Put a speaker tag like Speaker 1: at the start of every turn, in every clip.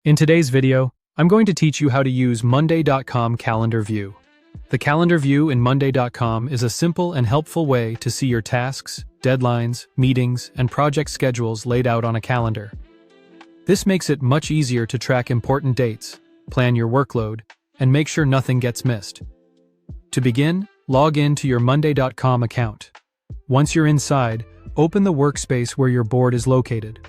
Speaker 1: In today's video, I'm going to teach you how to use Monday.com Calendar View. The Calendar View in Monday.com is a simple and helpful way to see your tasks, deadlines, meetings, and project schedules laid out on a calendar. This makes it much easier to track important dates, plan your workload, and make sure nothing gets missed. To begin, log in to your Monday.com account. Once you're inside, open the workspace where your board is located.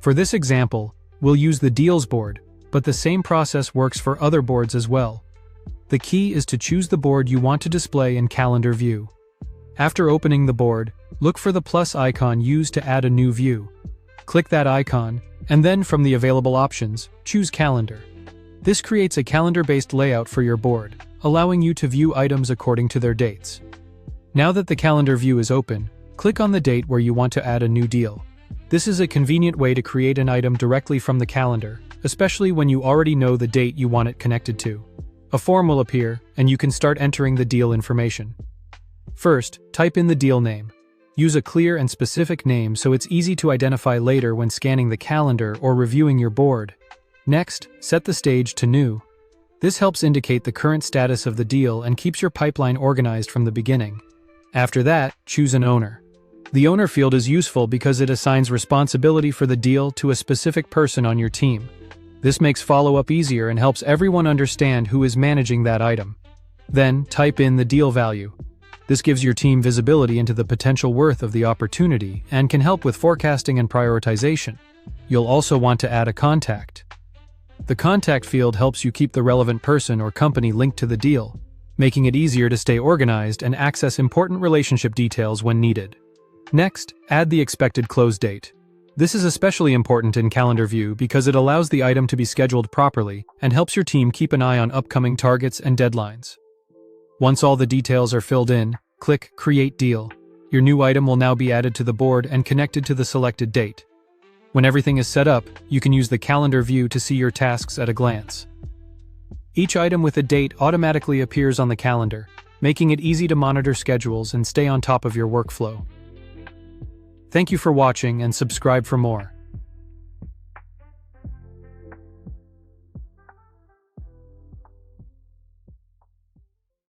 Speaker 1: For this example, we'll use the Deals board, but the same process works for other boards as well. The key is to choose the board you want to display in Calendar View. After opening the board, look for the plus icon used to add a new view. Click that icon, and then from the available options, choose Calendar. This creates a calendar-based layout for your board, allowing you to view items according to their dates. Now that the Calendar View is open, click on the date where you want to add a new deal. This is a convenient way to create an item directly from the calendar, especially when you already know the date you want it connected to. A form will appear, and you can start entering the deal information. First, type in the deal name. Use a clear and specific name so it's easy to identify later when scanning the calendar or reviewing your board. Next, set the stage to New. This helps indicate the current status of the deal and keeps your pipeline organized from the beginning. After that, choose an owner. The owner field is useful because it assigns responsibility for the deal to a specific person on your team. This makes follow-up easier and helps everyone understand who is managing that item. Then, type in the deal value. This gives your team visibility into the potential worth of the opportunity and can help with forecasting and prioritization. You'll also want to add a contact. The contact field helps you keep the relevant person or company linked to the deal, making it easier to stay organized and access important relationship details when needed. Next, add the expected close date. This is especially important in Calendar View because it allows the item to be scheduled properly and helps your team keep an eye on upcoming targets and deadlines. Once all the details are filled in, click Create Deal. Your new item will now be added to the board and connected to the selected date. When everything is set up, you can use the Calendar View to see your tasks at a glance. Each item with a date automatically appears on the calendar, making it easy to monitor schedules and stay on top of your workflow. Thank you for watching and subscribe for more.